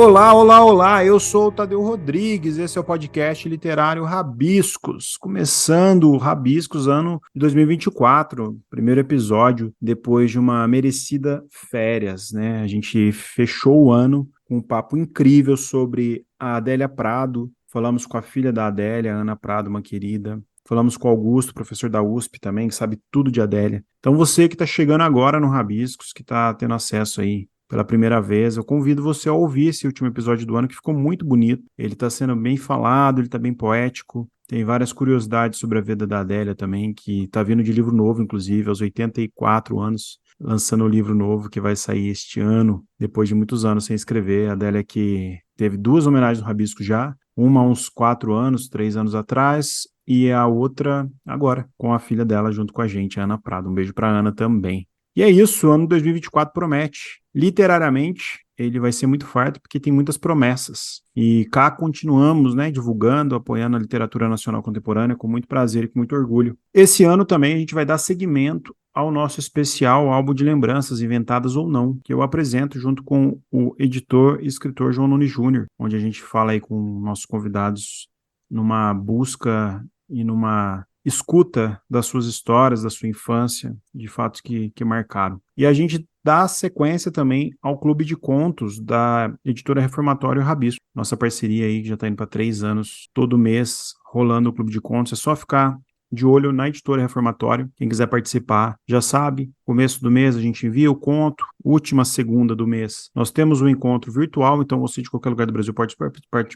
Olá, olá, olá, eu sou o Tadeu Rodrigues, esse é o podcast literário Rabiscos, começando o Rabiscos ano de 2024, primeiro episódio, depois de uma merecida férias, né? A gente fechou o ano com um papo incrível sobre a Adélia Prado, falamos com a filha da Adélia, Ana Prado, uma querida, falamos com o Augusto, professor da USP também, que sabe tudo de Adélia. Então você que está chegando agora no Rabiscos, que está tendo acesso aí pela primeira vez, eu convido você a ouvir esse último episódio do ano, que ficou muito bonito. Ele está sendo bem falado, ele está bem poético, tem várias curiosidades sobre a vida da Adélia também, que está vindo de livro novo, inclusive, aos 84 anos, lançando o livro novo que vai sair este ano, depois de muitos anos sem escrever. A Adélia que teve 2 homenagens no Rabisco já, uma há uns 4 anos, 3 anos atrás, e a outra agora, com a filha dela junto com a gente, a Ana Prado. Um beijo para Ana também. E é isso, o ano 2024 promete. Literariamente, ele vai ser muito farto porque tem muitas promessas. E cá continuamos, né, divulgando, apoiando a literatura nacional contemporânea com muito prazer e com muito orgulho. Esse ano também a gente vai dar seguimento ao nosso especial álbum de lembranças, inventadas ou não, que eu apresento junto com o editor e escritor João Nunes Júnior, onde a gente fala aí com nossos convidados numa busca e numa escuta das suas histórias, da sua infância, de fatos que marcaram. E a gente dá sequência também ao Clube de Contos da editora Reformatório Rabisco. Nossa parceria aí, que já está indo para 3 anos, todo mês rolando o Clube de Contos. É só ficar de olho na editora Reformatório. Quem quiser participar já sabe, começo do mês a gente envia o conto, última segunda do mês nós temos um encontro virtual, então você de qualquer lugar do Brasil pode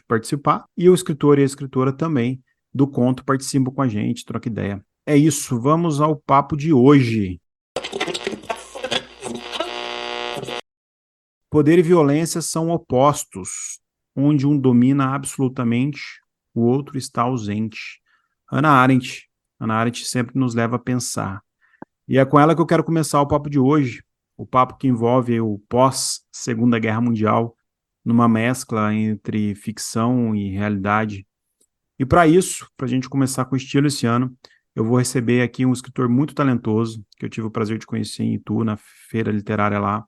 participar, e o escritor e a escritora também do conto participam com a gente, troca ideia. É isso, vamos ao papo de hoje. Poder e violência são opostos, onde um domina absolutamente, o outro está ausente. Hannah Arendt. Hannah Arendt sempre nos leva a pensar. E é com ela que eu quero começar o papo de hoje, o papo que envolve o pós-Segunda Guerra Mundial, numa mescla entre ficção e realidade. E para isso, para a gente começar com estilo esse ano, eu vou receber aqui um escritor muito talentoso, que eu tive o prazer de conhecer em Itu, na feira literária lá,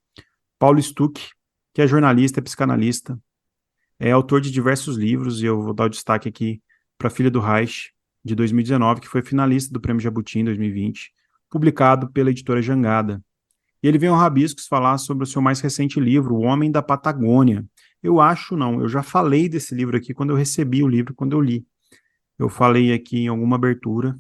Paulo Stuck, que é jornalista, é psicanalista, é autor de diversos livros, e eu vou dar o destaque aqui para Filha do Reich, de 2019, que foi finalista do Prêmio Jabuti em 2020, publicado pela editora Jangada. E ele vem ao Rabiscos falar sobre o seu mais recente livro, O Homem da Patagônia. Eu já falei desse livro aqui quando eu recebi o livro, quando eu li. Eu falei aqui em alguma abertura,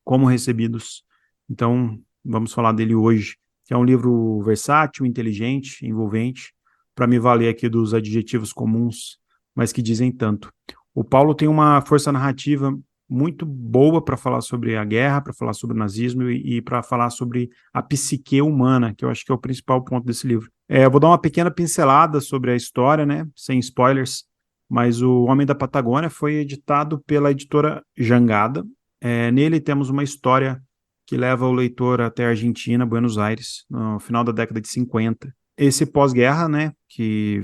como recebidos. Então, vamos falar dele hoje, que é um livro versátil, inteligente, envolvente, para me valer aqui dos adjetivos comuns, mas que dizem tanto. O Paulo tem uma força narrativa muito boa para falar sobre a guerra, para falar sobre o nazismo e para falar sobre a psique humana, que eu acho que é o principal ponto desse livro. Eu vou dar uma pequena pincelada sobre a história, né, sem spoilers, mas O Homem da Patagônia foi editado pela editora Jangada. Nele temos uma história que leva o leitor até a Argentina, Buenos Aires, no final da década de 50. Esse pós-guerra, né, que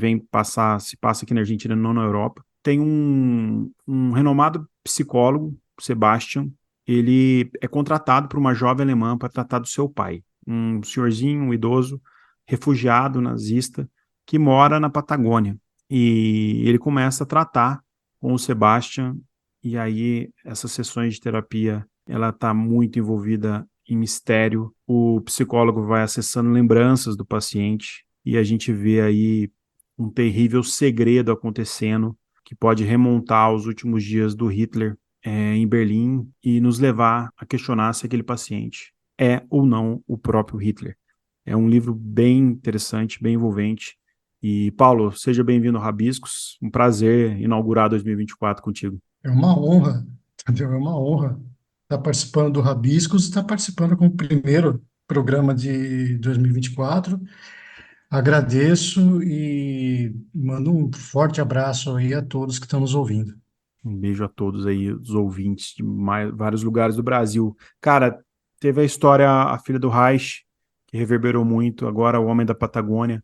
se passa aqui na Argentina e não na Europa, tem um renomado psicólogo, Sebastian. Ele é contratado por uma jovem alemã para tratar do seu pai, um senhorzinho, um idoso, refugiado nazista, que mora na Patagônia. E ele começa a tratar com o Sebastian, e aí essas sessões de terapia, ela está muito envolvida em mistério. O psicólogo vai acessando lembranças do paciente e a gente vê aí um terrível segredo acontecendo que pode remontar aos últimos dias do Hitler em Berlim e nos levar a questionar se aquele paciente é ou não o próprio Hitler. É um livro bem interessante, bem envolvente. E, Paulo, seja bem-vindo ao Rabiscos. Um prazer inaugurar 2024 contigo. É uma honra, entendeu? É uma honra estar participando do Rabiscos, estar participando com o primeiro programa de 2024. Agradeço e mando um forte abraço aí a todos que estão nos ouvindo. Um beijo a todos aí, os ouvintes de vários lugares do Brasil. Cara, teve a história A Filha do Reich, que reverberou muito, agora O Homem da Patagônia.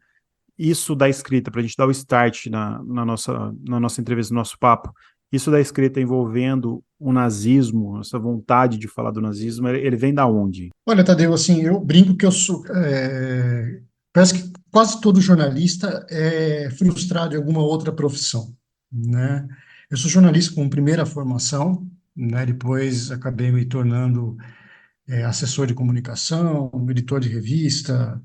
Isso da escrita, para a gente dar o start na nossa entrevista, no nosso papo, isso da escrita envolvendo o nazismo, essa vontade de falar do nazismo, ele vem da onde? Olha, Tadeu, assim, eu brinco que eu sou. Parece que quase todo jornalista é frustrado em alguma outra profissão, né? Eu sou jornalista com primeira formação, né? Depois acabei me tornando assessor de comunicação, editor de revista,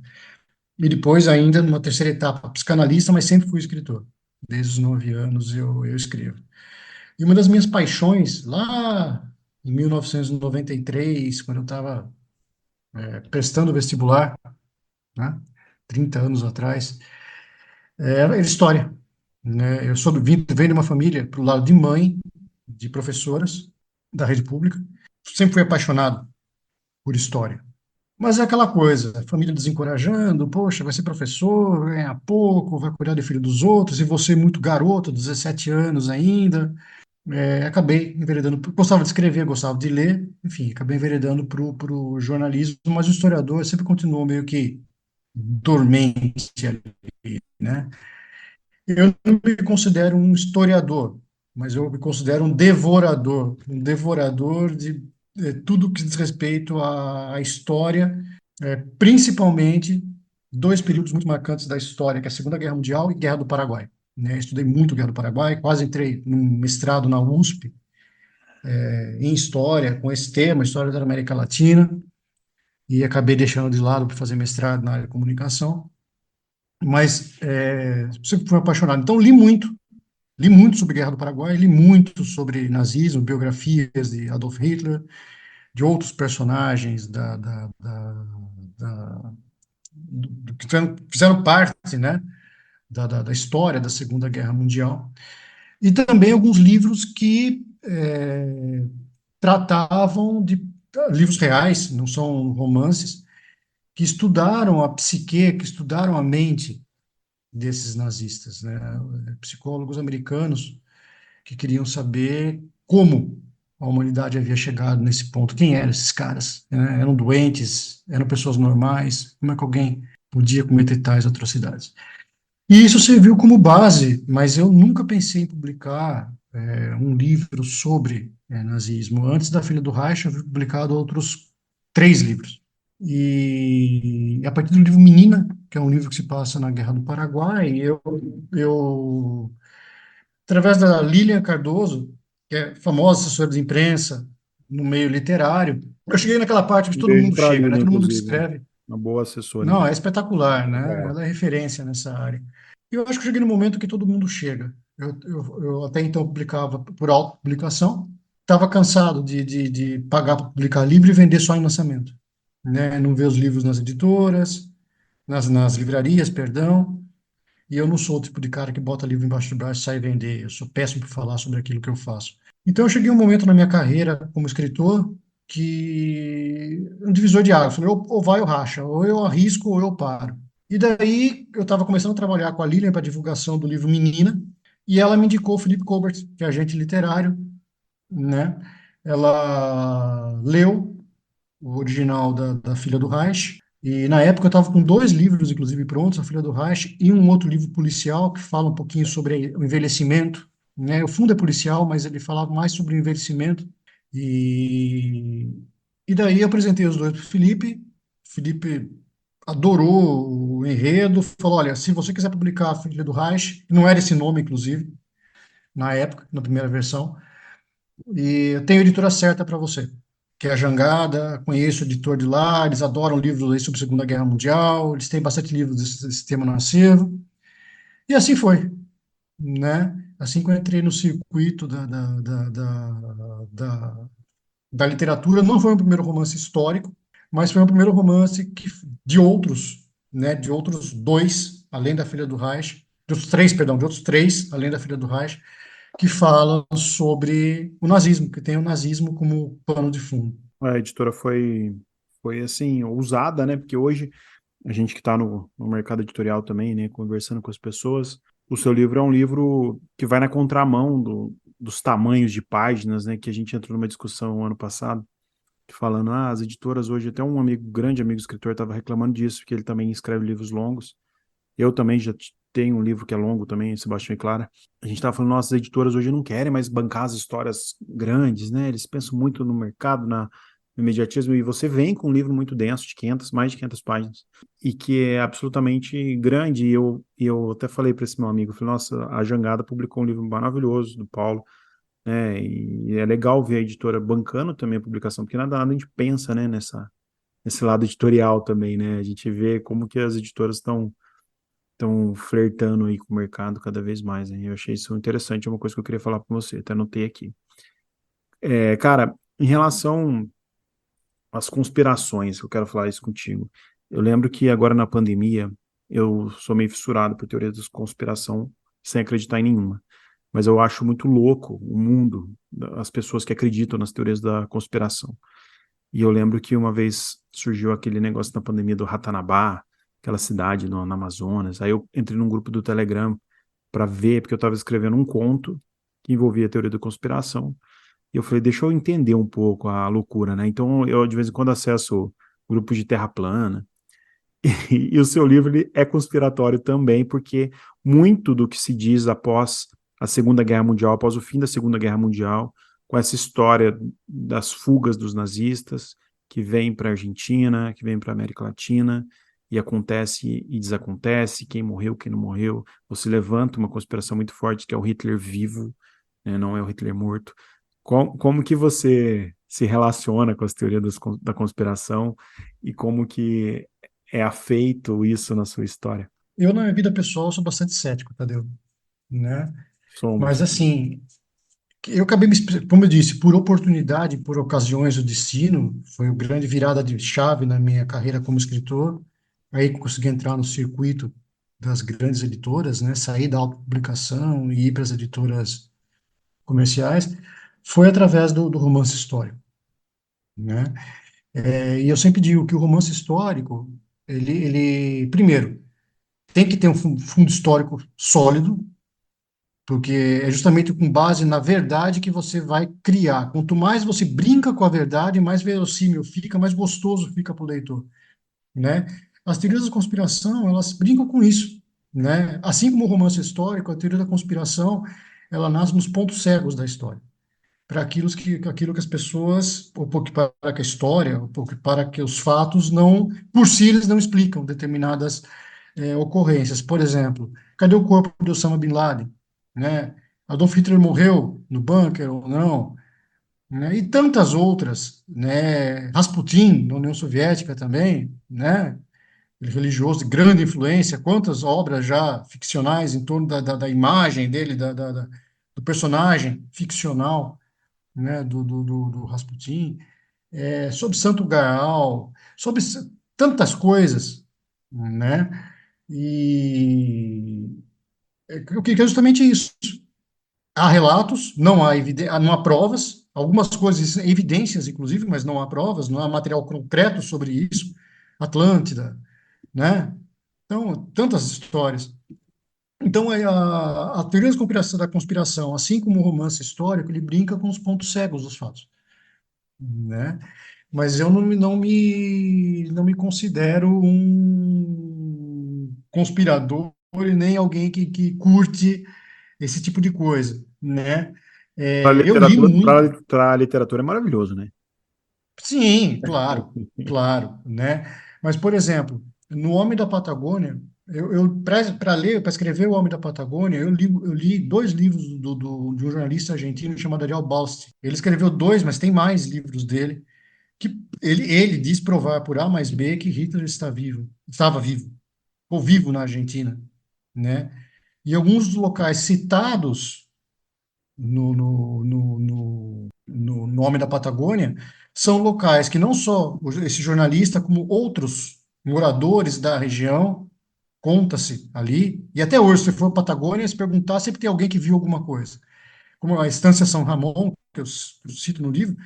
e depois ainda, numa terceira etapa, psicanalista, mas sempre fui escritor. Desde os 9 anos eu escrevo. E uma das minhas paixões, lá em 1993, quando eu estava prestando vestibular, né? 30 anos atrás, era história, né? Eu venho de uma família, pro lado de mãe, de professoras da rede pública. Sempre fui apaixonado por história. Mas é aquela coisa, a família desencorajando, poxa, vai ser professor, vai ganhar pouco, vai cuidar do filho dos outros, e você muito garoto, 17 anos ainda. Acabei enveredando, gostava de escrever, gostava de ler, enfim, acabei enveredando para o jornalismo, mas o historiador sempre continuou meio que dormente ali, né? Eu não me considero um historiador, mas eu me considero um devorador de tudo que diz respeito à história, principalmente dois períodos muito marcantes da história, que é a Segunda Guerra Mundial e Guerra do Paraguai. Né? Estudei muito Guerra do Paraguai, quase entrei num mestrado na USP, em História, com esse tema, História da América Latina, e acabei deixando de lado para fazer mestrado na área de comunicação, mas sempre fui apaixonado. Então, li muito sobre a Guerra do Paraguai, li muito sobre nazismo, biografias de Adolf Hitler, de outros personagens que fizeram parte, né, da história da Segunda Guerra Mundial, e também alguns livros que tratavam de livros reais, não são romances, que estudaram a psique, que estudaram a mente desses nazistas, né, psicólogos americanos que queriam saber como a humanidade havia chegado nesse ponto. Quem eram esses caras? Né? Eram doentes? Eram pessoas normais? Como é que alguém podia cometer tais atrocidades? E isso serviu como base, mas eu nunca pensei em publicar um livro sobre nazismo. Antes da Filha do Reich, eu havia publicado outros 3 livros. E a partir do livro Menina, que é um livro que se passa na Guerra do Paraguai, eu através da Lilian Cardoso, que é famosa assessora de imprensa no meio literário. Eu cheguei naquela parte que Um todo beijo mundo para a chega, né? Lilian, Todo mundo que inclusive. escreve. Uma boa assessora, Não, é inclusive. espetacular, Pra né? ela. Ela é referência nessa área. E eu acho que eu cheguei no momento que todo mundo chega. Eu até então publicava por autopublicação, estava cansado de pagar para publicar livro e vender só em lançamento, né? Não ver os livros nas editoras, nas livrarias, perdão. E eu não sou o tipo de cara que bota livro embaixo do braço e sai vender. Eu sou péssimo para falar sobre aquilo que eu faço. Então eu cheguei a um momento na minha carreira como escritor que um divisor de águas. Falei, ou vai ou racha, ou eu arrisco ou eu paro. E daí eu estava começando a trabalhar com a Lilian para divulgação do livro Menina, e ela me indicou o Felipe Colbert, que é agente literário, né? Ela leu o original da Filha do Reich. E na época eu estava com 2 livros, inclusive, prontos, A Filha do Reich, e um outro livro policial que fala um pouquinho sobre o envelhecimento. Né? O fundo é policial, mas ele falava mais sobre o envelhecimento. E, e daí eu apresentei os dois para o Felipe. Felipe adorou o enredo, falou: olha, se você quiser publicar A Filha do Reich, não era esse nome, inclusive, na época, na primeira versão, e eu tenho a editora certa para você, que é a Jangada. Conheço o editor de lá, eles adoram livros aí sobre a Segunda Guerra Mundial, eles têm bastante livros desse tema no acervo. E assim foi, né? Assim que eu entrei no circuito da literatura, não foi o primeiro romance histórico, mas foi o primeiro romance de outros, né? De outros 2, além da Filha do Reich, de outros 3, perdão, de outros 3, além da Filha do Reich, que falam sobre o nazismo, que tem o nazismo como pano de fundo. A editora foi assim, ousada, né? Porque hoje, a gente que está no mercado editorial também, né? Conversando com as pessoas, o seu livro é um livro que vai na contramão dos tamanhos de páginas, né? Que a gente entrou numa discussão ano passado, falando, as editoras hoje, até um amigo, grande amigo escritor, estava reclamando disso, que ele também escreve livros longos. Eu também já tenho um livro que é longo também, Sebastião e Clara. A gente estava falando, nossas editoras hoje não querem mais bancar as histórias grandes, né? Eles pensam muito no mercado, no imediatismo, e você vem com um livro muito denso, de 500, mais de 500 páginas, e que é absolutamente grande, e eu até falei para esse meu amigo, falei, nossa, a Jangada publicou um livro maravilhoso do Paulo, né, e é legal ver a editora bancando também a publicação, porque nada a gente pensa, né, nesse lado editorial também, né, a gente vê como que as editoras estão flertando aí com o mercado cada vez mais, né? Eu achei isso interessante, é uma coisa que eu queria falar com você, até anotei aqui. Cara, em relação às conspirações, eu quero falar isso contigo. Eu lembro que agora na pandemia, eu sou meio fissurado por teorias da conspiração, sem acreditar em nenhuma. Mas eu acho muito louco o mundo, as pessoas que acreditam nas teorias da conspiração. E eu lembro que uma vez surgiu aquele negócio na pandemia do Ratanabá, aquela cidade no Amazonas. Aí eu entrei num grupo do Telegram para ver, porque eu estava escrevendo um conto que envolvia a teoria da conspiração. E eu falei, deixa eu entender um pouco a loucura, né? Então eu de vez em quando acesso grupos de terra plana. E o seu livro ele é conspiratório também, porque muito do que se diz após a Segunda Guerra Mundial, após o fim da Segunda Guerra Mundial, com essa história das fugas dos nazistas, que vem para a Argentina, que vem para a América Latina, e acontece e desacontece, quem morreu, quem não morreu. Você levanta uma conspiração muito forte, que é o Hitler vivo, né, não é o Hitler morto. Como que você se relaciona com as teorias da conspiração e como que é afeito isso na sua história? Eu, na minha vida pessoal, sou bastante cético, Tadeu, né? Mas, Somos. assim, eu acabei, como eu disse, por oportunidade, por ocasiões do destino, foi uma grande virada de chave na minha carreira como escritor. Aí consegui entrar no circuito das grandes editoras, né? Sair da autopublicação e ir para as editoras comerciais. Foi através do romance histórico, né? E eu sempre digo que o romance histórico, primeiro, tem que ter um fundo histórico sólido, porque é justamente com base na verdade que você vai criar. Quanto mais você brinca com a verdade, mais verossímil fica, mais gostoso fica para o leitor, né? As teorias da conspiração, elas brincam com isso, né? Assim como o romance histórico, a teoria da conspiração, ela nasce nos pontos cegos da história, para aquilo que as pessoas, ou porque para que a história, ou porque para que os fatos não, por si, eles não explicam determinadas ocorrências. Por exemplo, cadê o corpo de Osama Bin Laden? Né? Adolf Hitler morreu no bunker ou não? Né? E tantas outras, né? Rasputin, na União Soviética também, né? Ele religioso de grande influência, quantas obras já ficcionais em torno da imagem dele, do personagem ficcional, né? Do Rasputin, sobre Santo Graal, sobre tantas coisas, né? E o que é justamente isso. Há relatos, não há provas, algumas coisas, evidências, inclusive, mas não há provas, não há material concreto sobre isso. Atlântida, né? Então, tantas histórias. Então, a teoria da conspiração, assim como o romance histórico, ele brinca com os pontos cegos dos fatos, né? Mas eu não me considero um conspirador e nem alguém que curte esse tipo de coisa, né? Para a Eu li literatura, muito, para a literatura é maravilhoso, né? sim, claro, claro, né? Mas, por exemplo, no Homem da Patagônia, para ler, para escrever O Homem da Patagônia, eu li dois livros de um jornalista argentino chamado Ariel Balsti. Ele escreveu dois, mas tem mais livros dele, que ele diz provar por A mais B que Hitler estava vivo, ou vivo na Argentina, né? E alguns dos locais citados no Homem da Patagônia são locais que não só esse jornalista, como outros moradores da região, conta-se ali, e até hoje, se for Patagônia, se perguntar, sempre tem alguém que viu alguma coisa. Como a Estância São Ramon, que eu cito no livro,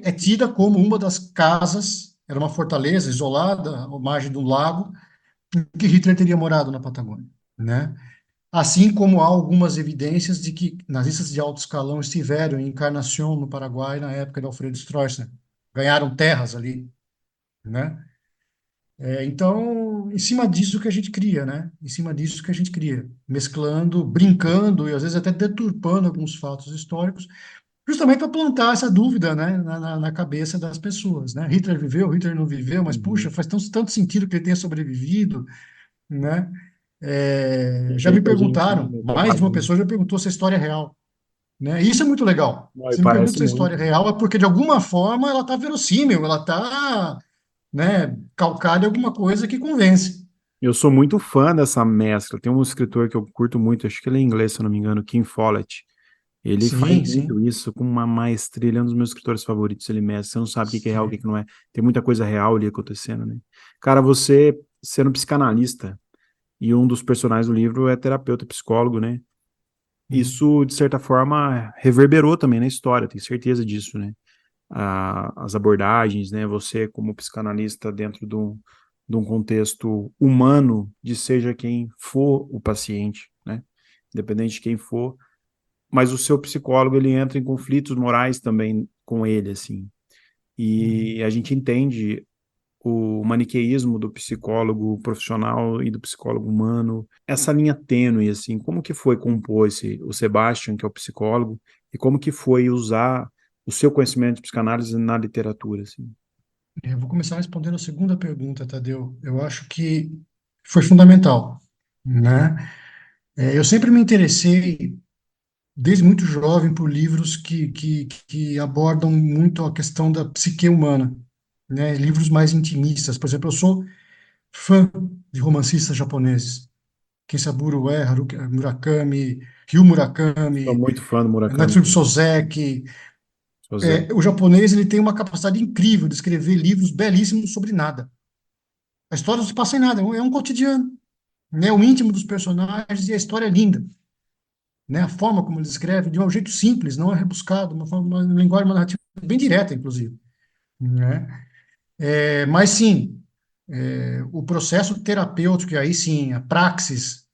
é tida como uma das casas, era uma fortaleza isolada, à margem de um lago, que Hitler teria morado na Patagônia, né? Assim como há algumas evidências de que nazistas de alto escalão estiveram em Encarnación, no Paraguai, na época de Alfredo Stroessner. Ganharam terras ali, né? Então, em cima disso que a gente cria, né? Em cima disso que a gente cria, mesclando, brincando e às vezes até deturpando alguns fatos históricos justamente para plantar essa dúvida, né, na cabeça das pessoas, né? Hitler viveu, Hitler não viveu, mas puxa, Uhum. faz tanto sentido que ele tenha sobrevivido, né? Já Ele me que a perguntaram, Argentina, mais de uma Catalunha. pessoa já perguntou se a história é real, né? E isso é muito legal. Não, e Se me pergunta parece se a história é muito. real, é porque de alguma forma ela está verossímil, ela está, né, calcada em alguma coisa que convence. Eu sou muito fã dessa mescla. Tem um escritor que eu curto muito, acho que ele é inglês, se eu não me engano, Kim Follett. Ele faz Sim, muito sim. isso com uma maestria. Ele é um dos meus escritores favoritos. Ele mescla. Você não sabe o que é real, o que não é. Tem muita coisa real ali acontecendo, né? Cara, você sendo psicanalista e um dos personagens do livro é terapeuta, psicólogo, né? Sim. Isso, de certa forma, reverberou também na história, tenho certeza disso, né? As abordagens, né? Você como psicanalista dentro de um contexto humano, de seja quem for o paciente, né? Independente de quem for, mas o seu psicólogo ele entra em conflitos morais também com ele, assim. Uhum. E a gente entende o maniqueísmo do psicólogo profissional e do psicólogo humano, essa linha tênue, assim, como que foi compor o Sebastian, que é o psicólogo, e como que foi usar o seu conhecimento de psicanálise na literatura, assim? Eu vou começar respondendo a segunda pergunta, Tadeu. Eu acho que foi fundamental, né? Eu sempre me interessei, desde muito jovem, por livros que abordam muito a questão da psique humana, né? Livros mais intimistas. Por exemplo, eu sou fã de romancistas japoneses. Kensaburo Ue, Haruki Murakami, Ryu Sou Murakami, muito fã do Murakami Natsuki também, Soseki. sou Zé. O japonês ele tem uma capacidade incrível de escrever livros belíssimos sobre nada. A história não se passa em nada, é um cotidiano, né? O íntimo dos personagens e a história é linda, né? A forma como ele escreve, de um jeito simples, não é rebuscado, uma linguagem, uma narrativa bem direta, inclusive, né? Mas sim, o processo terapêutico, e aí sim, a praxis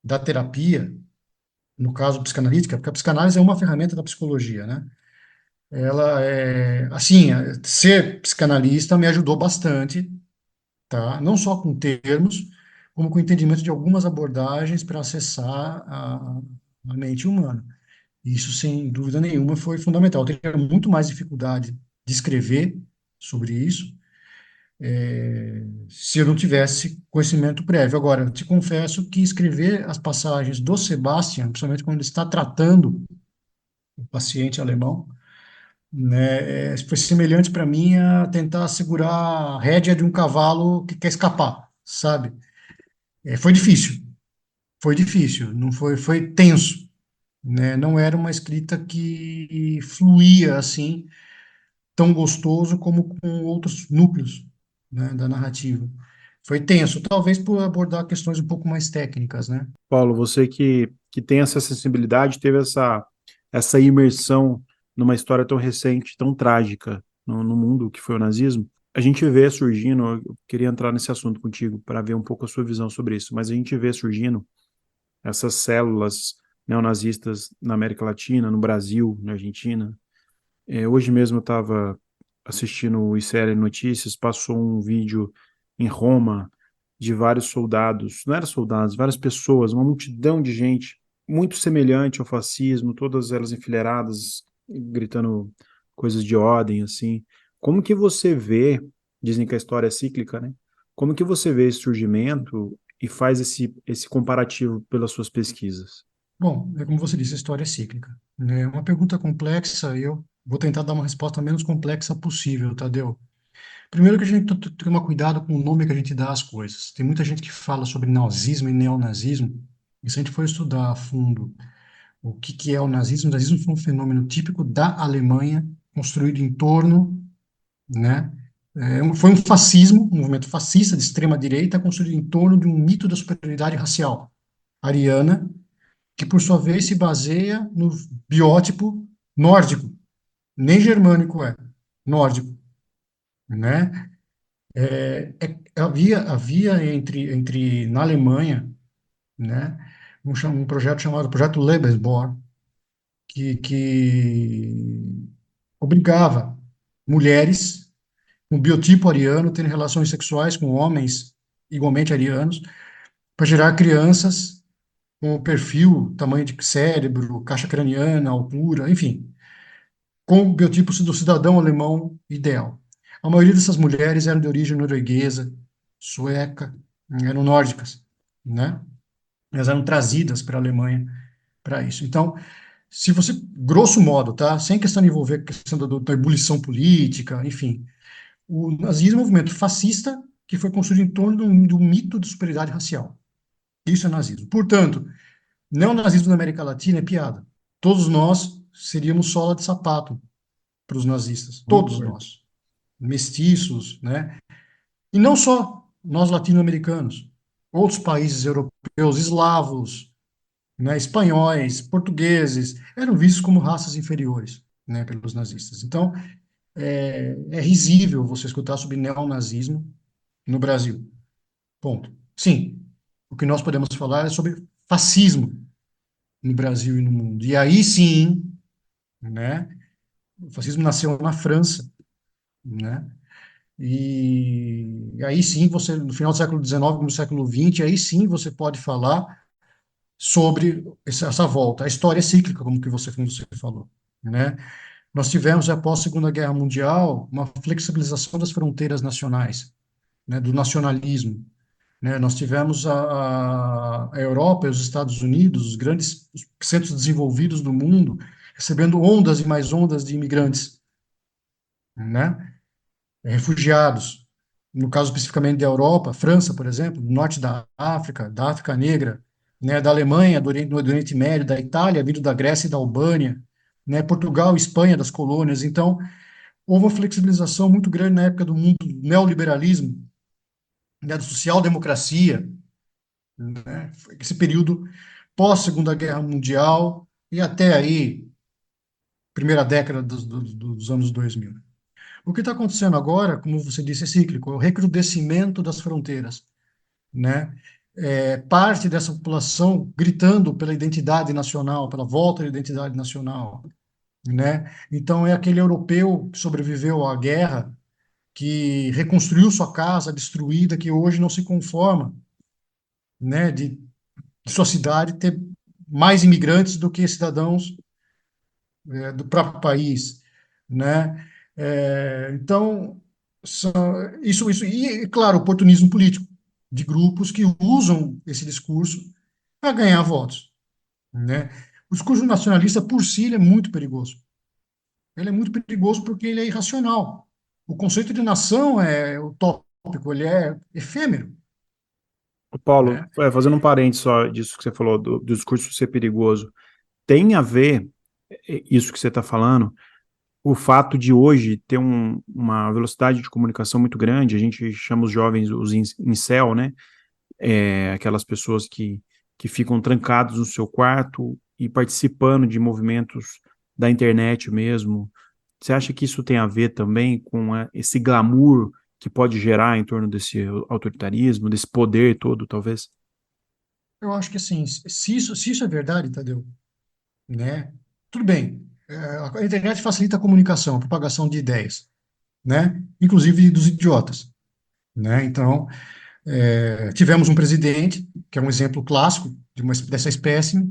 da terapia, no caso psicanalítica, porque a psicanálise é uma ferramenta da psicologia, né? Ela é, assim, ser psicanalista me ajudou bastante, tá? Não só com termos, como com o entendimento de algumas abordagens para acessar a mente humana. Isso, sem dúvida nenhuma, foi fundamental. Eu teria muito mais dificuldade de escrever sobre isso, se eu não tivesse conhecimento prévio. Agora, te confesso que escrever as passagens do Sebastian, principalmente quando ele está tratando o paciente alemão, né, foi semelhante para mim a tentar segurar a rédea de um cavalo que quer escapar, sabe? Foi difícil, não foi, foi tenso, né? Não era uma escrita que fluía assim tão gostoso como com outros núcleos, né, da narrativa. Foi tenso, talvez por abordar questões um pouco mais técnicas, né? Paulo, você que tem essa sensibilidade, teve essa imersão numa história tão recente, tão trágica no mundo que foi o nazismo, a gente vê surgindo, eu queria entrar nesse assunto contigo para ver um pouco a sua visão sobre isso, mas a gente vê surgindo essas células neonazistas na América Latina, no Brasil, na Argentina. Hoje mesmo eu estava assistindo o ICL Notícias, passou um vídeo em Roma de vários soldados, não eram soldados, várias pessoas, uma multidão de gente muito semelhante ao fascismo, todas elas enfileiradas, gritando coisas de ordem, assim. Como que você vê, dizem que a história é cíclica, né? Como que você vê esse surgimento e faz esse comparativo pelas suas pesquisas? Bom, como você disse, a história é cíclica, né? É uma pergunta complexa, e eu vou tentar dar uma resposta menos complexa possível, Tadeu. Primeiro que a gente tem que tomar cuidado com o nome que a gente dá às coisas. Tem muita gente que fala sobre nazismo e neonazismo, e se a gente for estudar a fundo o que é o nazismo foi um fenômeno típico da Alemanha, construído em torno, né? Foi um fascismo, um movimento fascista de extrema direita, construído em torno de um mito da superioridade racial ariana, que por sua vez se baseia no biótipo nórdico, nem germânico nórdico, né? Havia entre na Alemanha, né, um projeto chamado Projeto Lebensborn, que obrigava mulheres com biotipo ariano a terem relações sexuais com homens igualmente arianos para gerar crianças com o perfil, tamanho de cérebro, caixa craniana, altura, enfim. com o biotipo do cidadão alemão ideal. A maioria dessas mulheres eram de origem norueguesa, sueca, eram nórdicas, né? Elas eram trazidas para a Alemanha para isso. Então, se você, grosso modo, tá? Sem questão de envolver a questão da ebulição política, enfim, o nazismo é um movimento fascista que foi construído em torno do mito de superioridade racial. Isso é nazismo. Portanto, neonazismo na América Latina é piada. Todos nós seríamos sola de sapato para os nazistas. Todos Concordo. nós. Mestiços, né? E não só nós latino-americanos. Outros países europeus, eslavos, né, espanhóis, portugueses, eram vistos como raças inferiores, né, pelos nazistas. Então, é risível você escutar sobre neonazismo no Brasil. Ponto. Sim, o que nós podemos falar é sobre fascismo no Brasil e no mundo. E aí sim, né, o fascismo nasceu na França, né, e aí sim você, no final do século XIX, no século XX, aí sim você pode falar sobre essa volta. A história é cíclica, como você falou, né? Nós tivemos, após a Segunda Guerra Mundial, uma flexibilização das fronteiras nacionais, né, do nacionalismo, né? Nós tivemos a Europa e os Estados Unidos, os grandes centros desenvolvidos do mundo, recebendo ondas e mais ondas de imigrantes, né? Refugiados. No caso especificamente da Europa, França, por exemplo, do norte da África Negra, né? Da Alemanha, do Oriente Médio, da Itália, vindo da Grécia e da Albânia, né? Portugal, Espanha, das colônias. Então, houve uma flexibilização muito grande na época do mundo do neoliberalismo, né? Da social-democracia, né? Esse período pós-Segunda Guerra Mundial e até aí, primeira década dos anos 2000. O que está acontecendo agora, como você disse, é cíclico, é o recrudescimento das fronteiras, né? Parte dessa população gritando pela identidade nacional, pela volta da identidade nacional, né? Então é aquele europeu que sobreviveu à guerra, que reconstruiu sua casa destruída, que hoje não se conforma, né? De sua cidade ter mais imigrantes do que cidadãos do próprio país, né? Então, isso, e, claro, oportunismo político, de grupos que usam esse discurso para ganhar votos, né? O discurso nacionalista, por si, ele é muito perigoso. Ele é muito perigoso porque ele é irracional. O conceito de nação é utópico, ele é efêmero, Ô, Paulo, né? fazendo um parênteses só disso que você falou, do discurso ser perigoso, tem a ver, isso que você está falando, o fato de hoje ter uma velocidade de comunicação muito grande, a gente chama os jovens os incel, né? Aquelas pessoas que ficam trancados no seu quarto e participando de movimentos da internet mesmo. Você acha que isso tem a ver também com esse glamour que pode gerar em torno desse autoritarismo, desse poder todo, talvez? Eu acho que, assim, se isso é verdade, Tadeu, né? Tudo bem. A internet facilita a comunicação, a propagação de ideias, né? Inclusive dos idiotas, né? Então, tivemos um presidente, que é um exemplo clássico dessa espécie,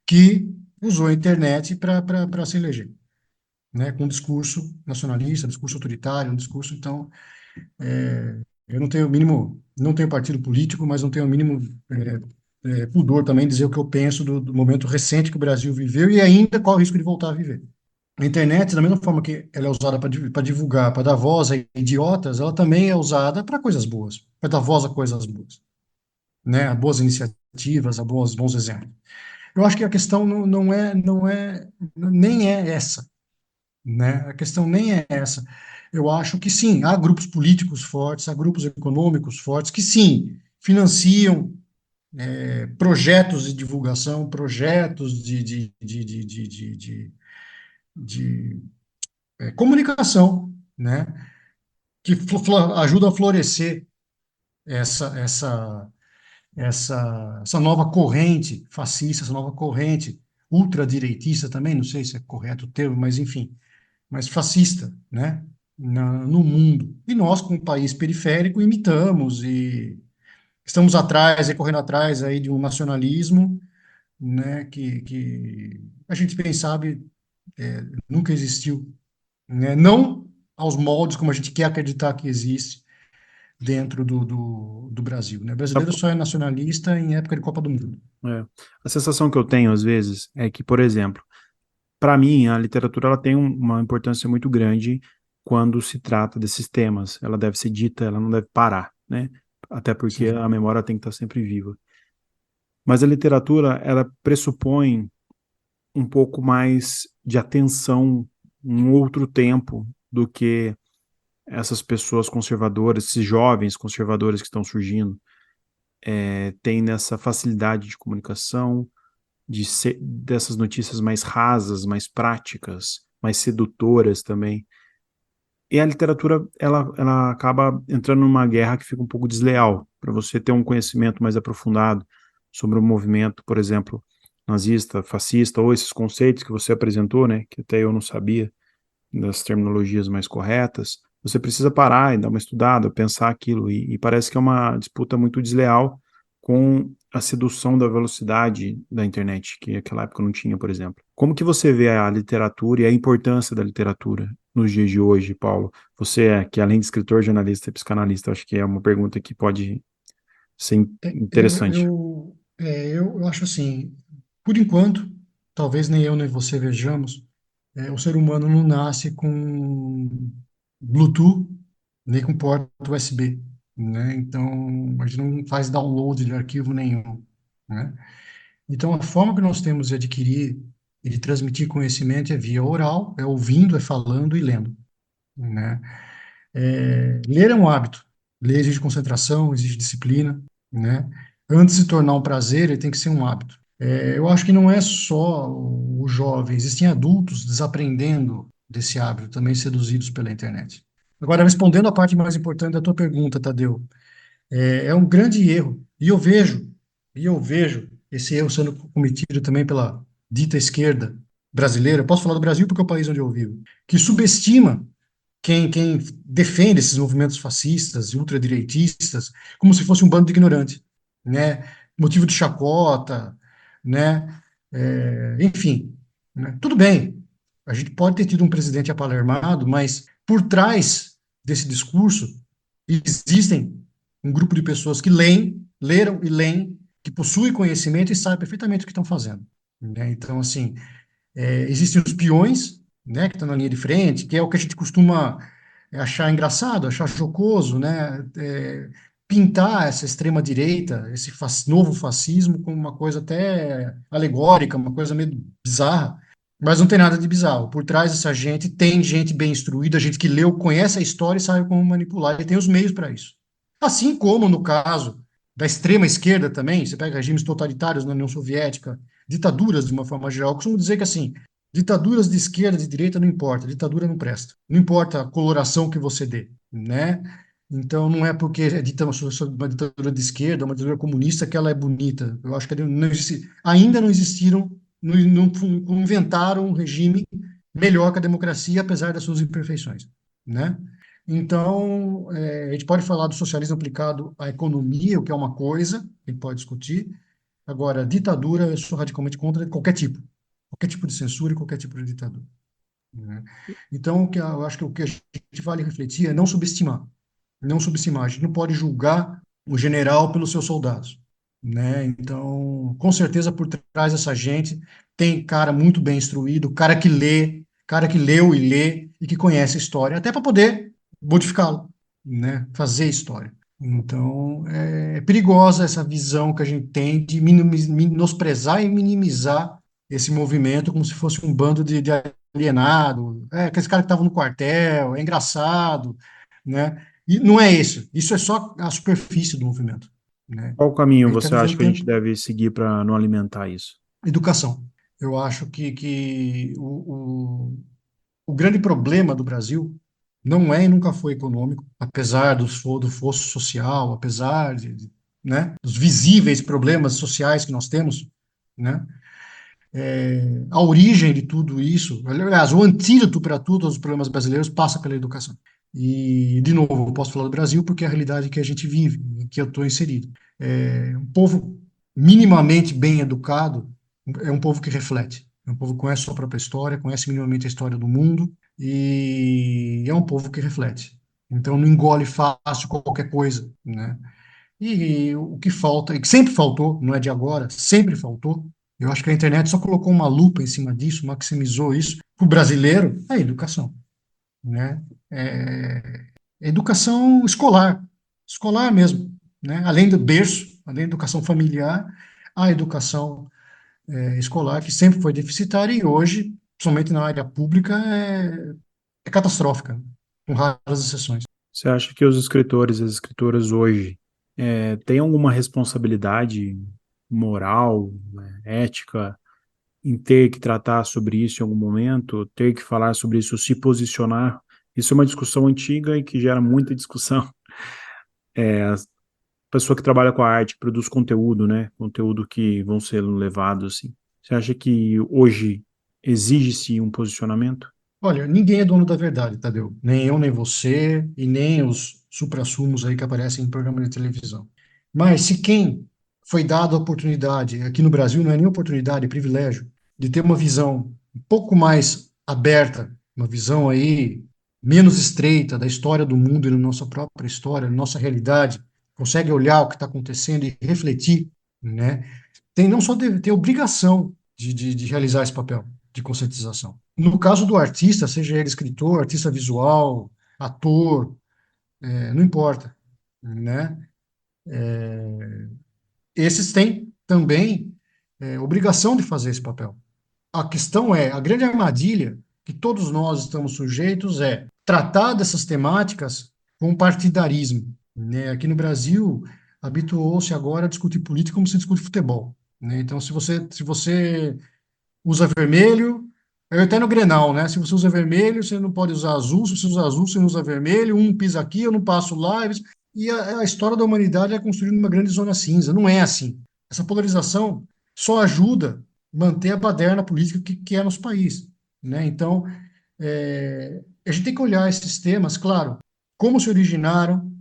que usou a internet para se eleger, né? Com um discurso nacionalista, discurso autoritário, um discurso, então, eu não tenho o mínimo, não tenho partido político, mas não tenho o mínimo pudor também de dizer o que eu penso do momento recente que o Brasil viveu e ainda qual o risco de voltar a viver. A internet, da mesma forma que ela é usada para divulgar, para dar voz a idiotas, ela também é usada para coisas boas, para dar voz a coisas boas, né? A boas iniciativas, a bons exemplos. Eu acho que a questão nem é essa, né? A questão nem é essa. Eu acho que sim, há grupos políticos fortes, há grupos econômicos fortes que sim financiam projetos de divulgação, projetos de comunicação, né? Que ajuda a florescer essa, essa, essa nova corrente fascista, essa nova corrente ultradireitista também, não sei se é correto o termo, mas enfim, mas fascista, né? No mundo. E nós, como país periférico, imitamos e estamos atrás, e correndo atrás aí de um nacionalismo, né? Que a gente bem sabe nunca existiu, né? Não aos moldes como a gente quer acreditar que existe dentro do Brasil, né? O brasileiro Sabe, só é nacionalista em época de Copa do Mundo. é, a sensação que eu tenho às vezes é que, por exemplo, para mim, a literatura ela tem uma importância muito grande quando se trata desses temas. Ela deve ser dita, ela não deve parar, né? Até porque Sim. a memória tem que estar sempre viva. Mas a literatura, ela pressupõe um pouco mais de atenção, um outro tempo do que essas pessoas conservadoras, esses jovens conservadores que estão surgindo, têm nessa facilidade de comunicação, dessas notícias mais rasas, mais práticas, mais sedutoras também. E a literatura, ela acaba entrando numa guerra que fica um pouco desleal, para você ter um conhecimento mais aprofundado sobre o movimento, por exemplo, nazista, fascista, ou esses conceitos que você apresentou, né, que até eu não sabia, das terminologias mais corretas, você precisa parar e dar uma estudada, pensar aquilo, e parece que é uma disputa muito desleal com a sedução da velocidade da internet, que naquela época não tinha, por exemplo. Como que você vê a literatura e a importância da literatura nos dias de hoje, Paulo? Você que além de escritor, jornalista e psicanalista, acho que é uma pergunta que pode ser interessante. Eu acho assim, por enquanto, talvez nem eu nem você vejamos, o ser humano não nasce com Bluetooth nem com porta USB, né? Então, a gente não faz download de arquivo nenhum, né? Então, a forma que nós temos de adquirir e de transmitir conhecimento é via oral, é ouvindo, é falando e lendo, né? Ler é um hábito. Ler exige concentração, exige disciplina, né? Antes de se tornar um prazer, ele tem que ser um hábito. Eu acho que não é só o jovem, existem adultos desaprendendo desse hábito, também seduzidos pela internet. Agora, respondendo a parte mais importante da tua pergunta, Tadeu, é um grande erro. E eu vejo esse erro sendo cometido também pela dita esquerda brasileira. Eu posso falar do Brasil porque é o país onde eu vivo, que subestima quem defende esses movimentos fascistas e ultradireitistas como se fosse um bando de ignorante, né? Motivo de chacota, né? Enfim, né? Tudo bem, a gente pode ter tido um presidente apalermado, mas por trás desse discurso existem um grupo de pessoas que leram e leem, que possuem conhecimento e sabem perfeitamente o que estão fazendo, né? Então, assim, existem os peões, né, que estão na linha de frente, que é o que a gente costuma achar engraçado, achar jocoso, né, pintar essa extrema direita, esse novo fascismo como uma coisa até alegórica, uma coisa meio bizarra, mas não tem nada de bizarro. Por trás dessa gente tem gente bem instruída, gente que leu, conhece a história e sabe como manipular, e tem os meios para isso. Assim como no caso da extrema esquerda também, você pega regimes totalitários na União Soviética, ditaduras de uma forma geral. Eu costumo dizer que assim, ditaduras de esquerda, de direita, não importa, ditadura não presta. Não importa a coloração que você dê, né? Então não é porque é dita uma ditadura de esquerda, uma ditadura comunista que ela é bonita. Eu acho que não existe, ainda não existiram, não inventaram um regime melhor que a democracia, apesar das suas imperfeições, né? Então, a gente pode falar do socialismo aplicado à economia, o que é uma coisa, a gente pode discutir. Agora, ditadura, eu sou radicalmente contra qualquer tipo de censura e qualquer tipo de ditadura, né? Então, eu acho que o que a gente vale refletir é não subestimar. A gente não pode julgar o general pelos seus soldados, né? Então, com certeza, por trás dessa gente tem cara muito bem instruído, cara que lê, cara que leu e lê e que conhece a história, até para poder modificá-la, né? Fazer história. Então, é perigosa essa visão que a gente tem de menosprezar e minimizar esse movimento como se fosse um bando de alienado, aqueles caras que estavam no quartel, é engraçado, né? E não é isso. Isso é só a superfície do movimento, né? Qual A caminho gente está você acha vivendo que a gente tempo deve seguir para não alimentar isso? educação. Eu acho que o grande problema do Brasil não é e nunca foi econômico, apesar do fosso social, apesar né, dos visíveis problemas sociais que nós temos, né? A origem de tudo isso, aliás, o antídoto para todos os problemas brasileiros passa pela educação. E, de novo, eu posso falar do Brasil porque é a realidade que a gente vive, em que eu estou inserido. Um povo minimamente bem educado é um povo que reflete. É um povo que conhece sua própria história, conhece minimamente a história do mundo e é um povo que reflete. Então não engole fácil qualquer coisa, né? E o que falta, e que sempre faltou, não é de agora, sempre faltou. Eu acho que a internet só colocou uma lupa em cima disso, maximizou isso. Para o brasileiro, é educação, né? É educação escolar, escolar mesmo, né? Além do berço, além da educação familiar, a educação escolar, que sempre foi deficitária e hoje, principalmente na área pública, é catastrófica, com raras exceções. Você acha que os escritores e as escritoras hoje têm alguma responsabilidade moral, né, ética, em ter que tratar sobre isso em algum momento, ter que falar sobre isso, se posicionar? Isso é uma discussão antiga e que gera muita discussão. A pessoa que trabalha com a arte, que produz conteúdo, né? Conteúdo que vão ser levados, assim. Você acha que hoje exige-se um posicionamento? Olha, ninguém é dono da verdade, Tadeu. Nem eu, nem você, e nem os suprassumos aí que aparecem em programas de televisão. Mas se quem foi dado a oportunidade, aqui no Brasil não é nem oportunidade, é privilégio, de ter uma visão um pouco mais aberta, uma visão aí menos estreita da história do mundo e da nossa própria história, da nossa realidade, consegue olhar o que está acontecendo e refletir, né? Tem não só deve ter obrigação de realizar esse papel de conscientização. No caso do artista, seja ele escritor, artista visual, ator, não importa, né? Esses têm também obrigação de fazer esse papel. A questão é, a grande armadilha que todos nós estamos sujeitos é tratar dessas temáticas com partidarismo, né? Aqui no Brasil, habituou-se agora a discutir política como se discute futebol, né? Então, se você usa vermelho, é até no Grenal, né? Se você usa vermelho, você não pode usar azul, se você usa azul, você não usa vermelho, um pisa aqui, eu não passo lá. E a história da humanidade é construída numa grande zona cinza. Não é assim. Essa polarização só ajuda a manter a baderna política que é nosso país, né? Então, a gente tem que olhar esses temas, claro, como se originaram,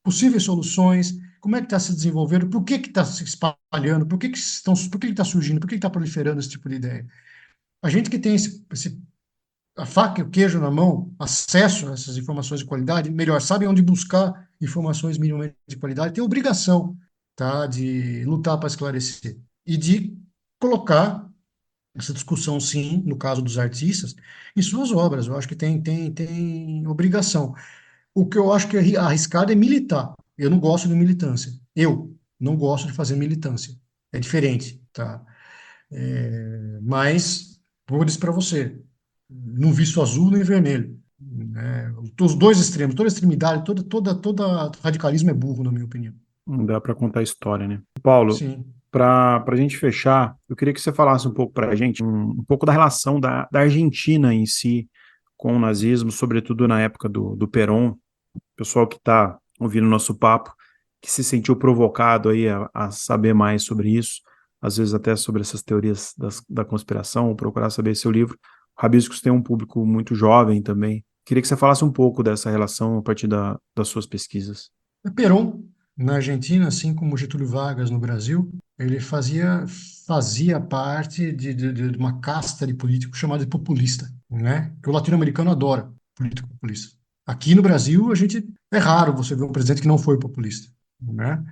possíveis soluções, como é que está se desenvolvendo, por que está se espalhando, por que está surgindo, por que está proliferando esse tipo de ideia. A gente que tem a faca e o queijo na mão, acesso a essas informações de qualidade, melhor, sabe onde buscar informações minimamente de qualidade, tem obrigação, tá, de lutar para esclarecer e de colocar essa discussão, sim, no caso dos artistas, em suas obras. Eu acho que tem obrigação. O que eu acho que é arriscado é militar. Eu não gosto de militância. Eu não gosto de fazer militância. É diferente, tá? Mas, vou dizer para você, não visto azul nem vermelho. Né? Os dois extremos, toda extremidade, toda radicalismo é burro, na minha opinião. Não dá para contar história, né? Paulo, Sim. para a gente fechar, eu queria que você falasse um pouco para a gente, um pouco da relação da Argentina em si com o nazismo, sobretudo na época do Perón. Pessoal que está ouvindo o nosso papo, que se sentiu provocado aí a saber mais sobre isso, às vezes até sobre essas teorias da conspiração, ou procurar saber seu livro. O Rabiscos tem um público muito jovem também. Queria que você falasse um pouco dessa relação a partir das suas pesquisas. Perón, na Argentina, assim como Getúlio Vargas no Brasil, ele fazia parte de uma casta de políticos chamada de populista, né? Que o latino-americano adora político populista. Aqui no Brasil, é raro você ver um presidente que não foi populista, né?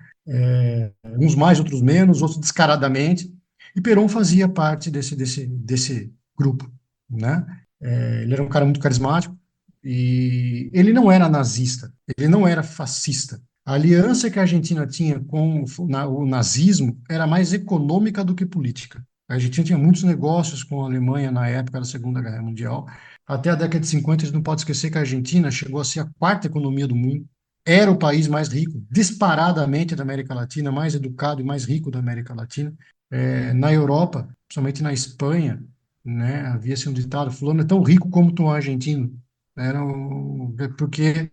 Uns mais, outros menos, outros descaradamente. E Perón fazia parte desse grupo, né? Ele era um cara muito carismático e ele não era nazista, ele não era fascista. A aliança que a Argentina tinha com o nazismo era mais econômica do que política. A Argentina tinha muitos negócios com a Alemanha na época da Segunda Guerra Mundial. Até a década de 50, a gente não pode esquecer que a Argentina chegou a ser a quarta economia do mundo. Era o país mais rico, disparadamente da América Latina, mais educado e mais rico da América Latina. Na Europa, principalmente na Espanha, né, havia-se um ditado: fulano é tão rico como tu é argentino. Porque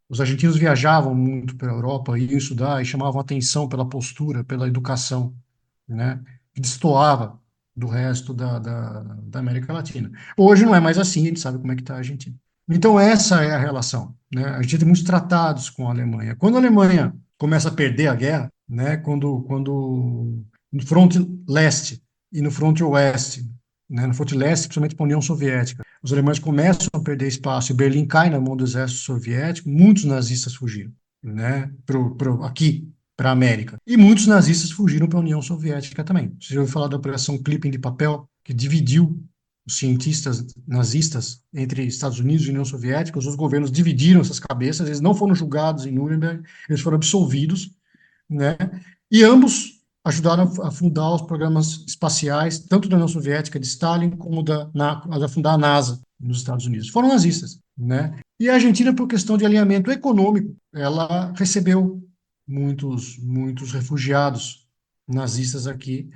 os argentinos viajavam muito pela Europa, iam estudar e chamavam atenção pela postura, pela educação, né, que destoava do resto da América Latina. Hoje não é mais assim, a gente sabe como é que está a Argentina. Então essa é a relação, né? A gente tem muitos tratados com a Alemanha. Quando a Alemanha começa a perder a guerra, né, quando no fronte leste e no fronte oeste, né, no fronte leste, principalmente para a União Soviética. Os alemães começam a perder espaço e Berlim cai na mão do exército soviético, muitos nazistas fugiram, né, aqui, para a América. E muitos nazistas fugiram para a União Soviética também. Você já ouviu falar da Operação Clipping de Papel, que dividiu os cientistas nazistas entre Estados Unidos e União Soviética? Os governos dividiram essas cabeças, eles não foram julgados em Nuremberg, eles foram absolvidos, né? E ambos ajudaram a fundar os programas espaciais, tanto da União Soviética de Stalin, como a fundar a NASA nos Estados Unidos. Foram nazistas, né? E a Argentina, por questão de alinhamento econômico, ela recebeu muitos refugiados nazistas aqui.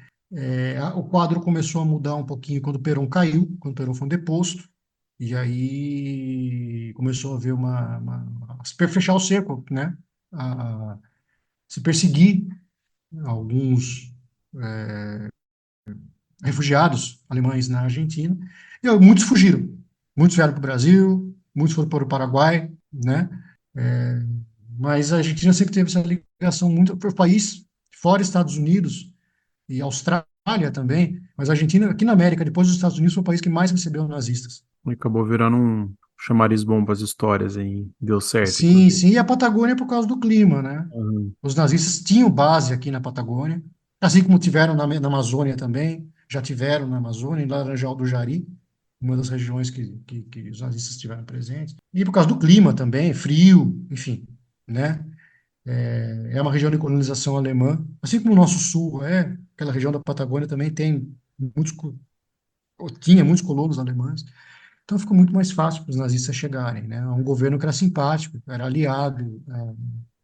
O quadro começou a mudar um pouquinho quando o Perón caiu, quando o Perón foi deposto, e aí começou a haver fechar o cerco, né? Se perseguir alguns refugiados alemães na Argentina, e muitos fugiram. Muitos vieram para o Brasil, muitos foram para o Paraguai, né? É, mas a Argentina sempre teve essa ligação muito para o país, fora Estados Unidos e Austrália também, mas a Argentina, aqui na América, depois dos Estados Unidos, foi o país que mais recebeu nazistas. E acabou virando um chamariz bom para as histórias, aí. Deu certo, Sim, inclusive. sim, e a Patagônia por causa do clima, né? Uhum. Os nazistas tinham base aqui na Patagônia, assim como tiveram na Amazônia também, já tiveram na Amazônia, em Laranjal do Jari, uma das regiões que os nazistas tiveram presentes. E por causa do clima também, frio, enfim, né? É uma região de colonização alemã, assim como o nosso sul é, aquela região da Patagônia também tem muitos, tinha muitos colonos alemães. Então ficou muito mais fácil para os nazistas chegarem, né? Um governo que era simpático, era aliado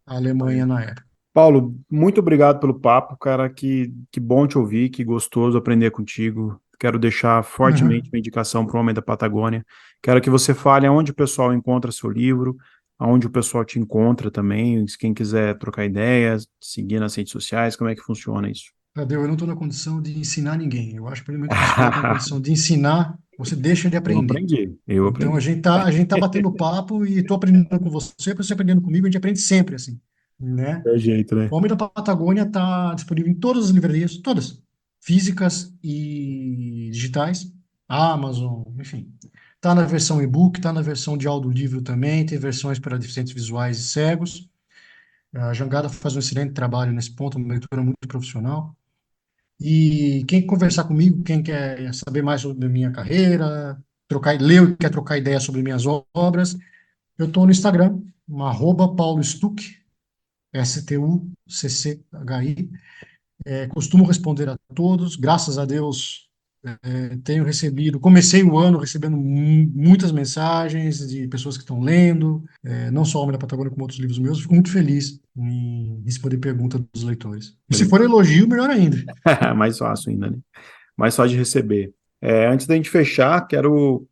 à Alemanha na época. Paulo, muito obrigado pelo papo, cara. Que bom te ouvir, que gostoso aprender contigo. Quero deixar fortemente Uhum. uma indicação para o Homem da Patagônia. Quero que você fale aonde o pessoal encontra seu livro, aonde o pessoal te encontra também, se quem quiser trocar ideias, seguir nas redes sociais, como é que funciona isso? Tadeu, eu não estou na condição de ensinar ninguém. Eu acho que no momento que você coloca na condição de ensinar, você deixa de Eu aprender. aprendi, eu Então aprendi. a gente tá batendo papo e estou aprendendo com você aprendendo comigo, a gente aprende sempre assim, né? É jeito, né? O Homem da Patagônia está disponível em todas as livrarias, todas, físicas e digitais, Amazon, enfim. Está na versão e-book, está na versão de audiolivro também, tem versões para deficientes visuais e cegos. A Jangada faz um excelente trabalho nesse ponto, uma leitura muito profissional. E quem conversar comigo, quem quer saber mais sobre a minha carreira, ler e quer trocar ideia sobre minhas obras, eu estou no Instagram, @Paulo Stuck, Stucchi. Costumo responder a todos, graças a Deus, tenho recebido, comecei o ano recebendo muitas mensagens de pessoas que estão lendo, não só o Homem da Patagônia, como outros livros meus. Fico muito feliz em responder perguntas dos leitores. E se for elogio, melhor ainda. Mais fácil ainda, né? Mais fácil de receber. Antes da gente fechar, quero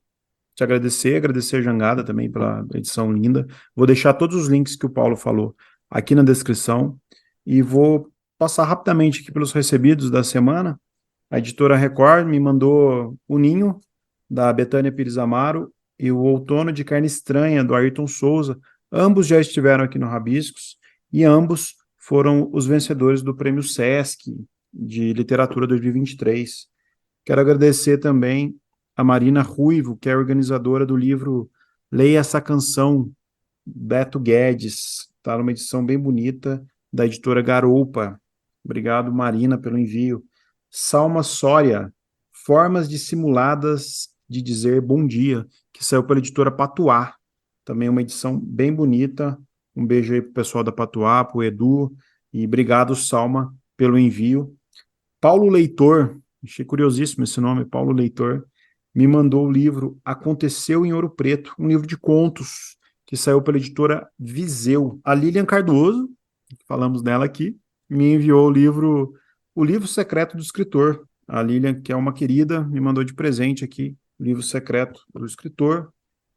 te agradecer, agradecer a Jangada também pela edição linda. Vou deixar todos os links que o Paulo falou aqui na descrição e vou passar rapidamente aqui pelos recebidos da semana. A editora Record me mandou O Ninho, da Betânia Pires Amaro, e O Outono de Carne Estranha, do Ayrton Souza. Ambos já estiveram aqui no Rabiscos e ambos foram os vencedores do Prêmio Sesc de Literatura 2023. Quero agradecer também a Marina Ruivo, que é organizadora do livro Leia essa Canção, Beto Guedes. Está numa edição bem bonita, da editora Garoupa. Obrigado, Marina, pelo envio. Salma Sória, Formas Dissimuladas de Dizer Bom Dia, que saiu pela editora Patuá. Também uma edição bem bonita. Um beijo aí pro pessoal da Patuá, pro Edu. E obrigado, Salma, pelo envio. Paulo Leitor, achei curiosíssimo esse nome, Paulo Leitor, me mandou o livro Aconteceu em Ouro Preto, um livro de contos que saiu pela editora Viseu. A Lilian Cardoso, falamos dela aqui, me enviou O Livro Secreto do Escritor. A Lilian, que é uma querida, me mandou de presente aqui o Livro Secreto do Escritor.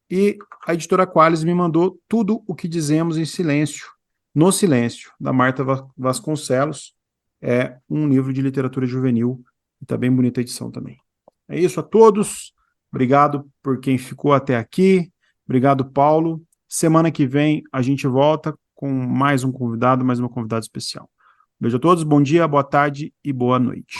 E a editora Qualis me mandou Tudo o que Dizemos em Silêncio, no Silêncio, da Marta Vasconcelos. É um livro de literatura juvenil e está bem bonita a edição também. É isso a todos. Obrigado por quem ficou até aqui. Obrigado, Paulo. Semana que vem a gente volta com mais um convidado, mais uma convidada especial. Beijo a todos, bom dia, boa tarde e boa noite.